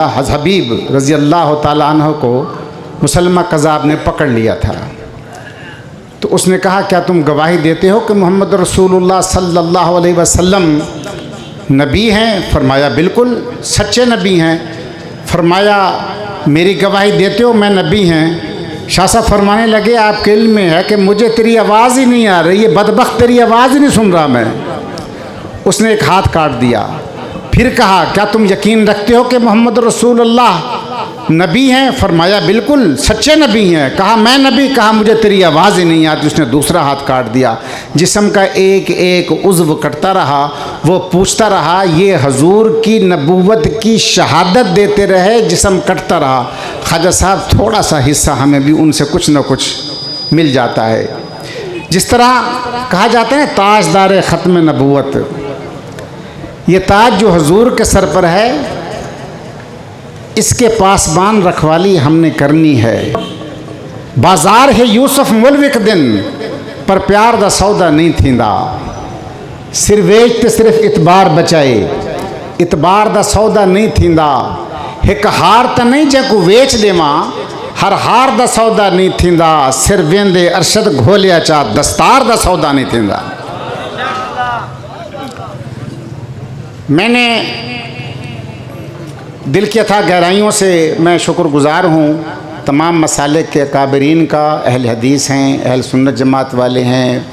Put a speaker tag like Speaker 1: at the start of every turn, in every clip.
Speaker 1: हबीब रज़ी अल्लाह ताला अन्हु को मुसलमा कज़ाब ने पकड़ लिया था। तो उसने कहा, क्या तुम गवाही देते हो कि मोहम्मद रसूलुल्लाह सल्लल्लाहु अलैहि वसल्लम नबी हैं? फरमाया बिल्कुल, सच्चे नबी हैं। फरमाया मेरी गवाही देते हो मैं नबी हैं? शाह साहब फरमाने लगे, आपके इल्म में है कि मुझे तेरी आवाज़ ही नहीं आ रही, ये बदबख्त तेरी आवाज़ ही नहीं सुन रहा मैं। उसने एक हाथ काट दिया। फिर कहा, क्या तुम यकीन रखते हो कि मोहम्मद रसूलुल्लाह नबी हैं? फरमाया बिल्कुल, सच्चे नबी हैं। कहा मैं नबी? कहा मुझे तेरी आवाज़ ही नहीं आती। उसने दूसरा हाथ काट दिया। जिस्म का एक एक उज़्व कटता रहा। वो पूछता रहा, ये हजूर की नबूवत की शहादत देते रहे, जिस्म कटता रहा। ख्वाजा साहब थोड़ा सा हिस्सा हमें भी उनसे कुछ न कुछ मिल जाता है। जिस तरह कहा जाता है ताजदार ख़त्म नबूवत, ये ताज जो हजूर के सर पर है, इसके पासबान रखवाली हमने करनी है। बाजार है यूसुफ मुल्विक दिन, पर प्यार दा सौदा नहीं थींदा। सिर वेच ते सिर्फ इतबार बचाए, इतबार दा सौदा नहीं थींदा। एक हार त नहीं जेको वेच देवा, हर हार दा सौदा नहीं थींदा। सिर वेंदे अरशद घोलिया चा, दस्तार दा सौदा नहीं थींदा। मैंने दिल की अथाह गहराइयों से मैं शुक्रगुज़ार हूँ तमाम मसाले के काबरीन का। अहल हदीस हैं, अहल सुन्नत जमात वाले हैं,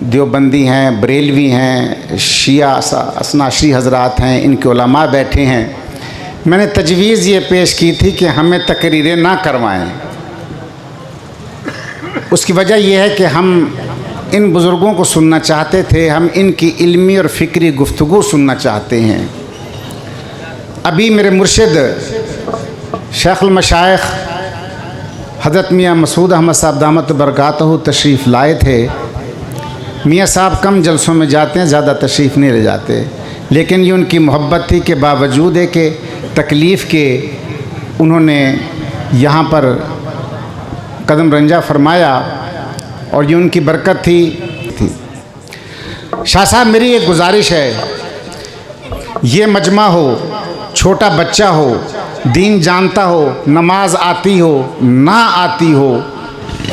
Speaker 1: देवबंदी हैं, बरेलवी हैं, शिया असनाशी हजरात हैं, इनके उलमा बैठे हैं। मैंने तजवीज़ ये पेश की थी कि हमें तकरीरें ना करवाएं। उसकी वजह यह है कि हम इन बुज़ुर्गों को सुनना चाहते थे, हम इनकी इल्मी और फ़िक्री गुफ्तगू सुनना चाहते हैं। अभी मेरे मुर्शिद शेखुल मशाइख हज़रत मियाँ मसूद अहमद साहब दामत बरकातहू तशरीफ़ लाए थे। मियाँ साहब कम जलसों में जाते हैं, ज़्यादा तशरीफ़ नहीं ले जाते, लेकिन ये उनकी मोहब्बत थी कि बावजूद है कि तकलीफ़ के उन्होंने यहाँ पर कदम रंजा फरमाया, और ये उनकी बरकत थी। शाह साहब मेरी एक गुजारिश है, ये मजमा हो, छोटा बच्चा हो, दीन जानता हो, नमाज आती हो ना आती हो,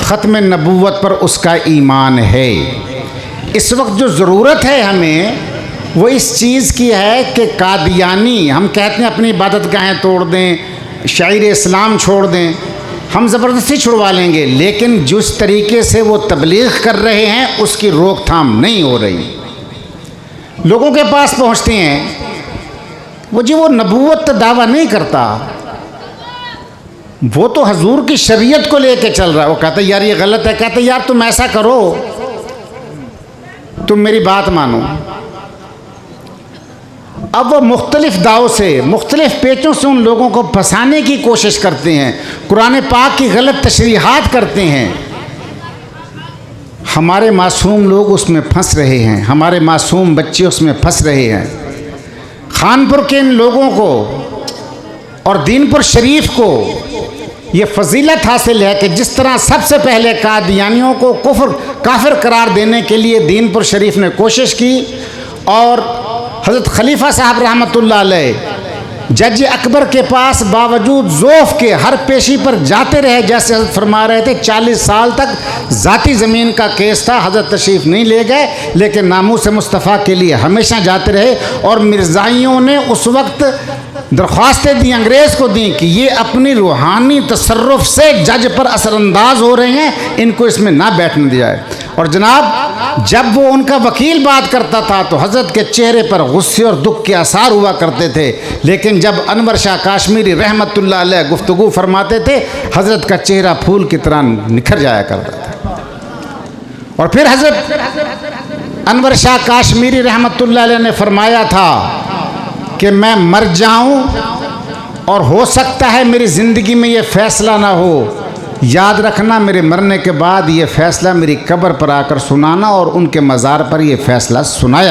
Speaker 1: ख़त्म नबूवत पर उसका ईमान है। इस वक्त जो ज़रूरत है हमें वो इस चीज़ की है कि कादियानी, हम कहते हैं अपनी इबादत गाहें तोड़ दें, शायर इस्लाम छोड़ दें, हम ज़बरदस्ती छुड़वा लेंगे, लेकिन जिस तरीके से वो तबलीग कर रहे हैं उसकी रोकथाम नहीं हो रही। लोगों के पास पहुंचते हैं, वो नबूवत दावा नहीं करता, वो तो हजूर की शरीयत को लेके चल रहा है। वो कहता है यार ये गलत है, कहता है यार तुम ऐसा करो, तुम मेरी बात मानो। अब वो मुख्तलिफ दावों से, मुख्तलिफ पेचों से उन लोगों को फंसाने की कोशिश करते हैं, कुरान पाक की गलत तशरीहात करते हैं। हमारे मासूम लोग उसमें फंस रहे हैं, हमारे मासूम बच्चे उसमें फंस रहे हैं। खानपुर के इन लोगों को और दीनपुर शरीफ को ये फजीलत हासिल है कि जिस तरह सबसे पहले कादियानियों को काफिर करार देने के लिए दीनपुर शरीफ ने कोशिश की, और हज़रत खलीफा साहब रहमतुल्लाह अलैह जज अकबर के पास बावजूद ज़ौफ़ के हर पेशी पर जाते रहे। जैसे हज़रत फरमा रहे थे 40 साल तक ज़ाती ज़मीन का केस था, हज़रत तशरीफ़ नहीं ले गए, लेकिन नामूस मुस्तफ़ा के लिए हमेशा जाते रहे। और मिर्ज़ाइयों ने उस वक्त दरख्वास्तें दी, अंग्रेज़ को दी कि ये अपनी रूहानी तसर्रुफ़ से जज पर असरअंदाज हो रहे हैं, इनको इसमें ना बैठने दिया जाए। और जनाब जब वो उनका वकील बात करता था तो हज़रत के चेहरे पर गुस्से और दुख के आसार हुआ करते थे, लेकिन जब अनवर शाह काश्मीरी रहमतुल्लाह अलैह गुफ्तगू फरमाते थे, हज़रत का चेहरा फूल की तरह निखर जाया करता था। और फिर हज़रत अनवर शाह काश्मीरी रहमतुल्लाह अलैह ने फरमाया था कि मैं मर जाऊं और हो सकता है मेरी ज़िंदगी में ये फ़ैसला ना हो, याद रखना मेरे मरने के बाद ये फ़ैसला मेरी कब्र पर आकर सुनाना, और उनके मज़ार पर ये फ़ैसला सुनाया।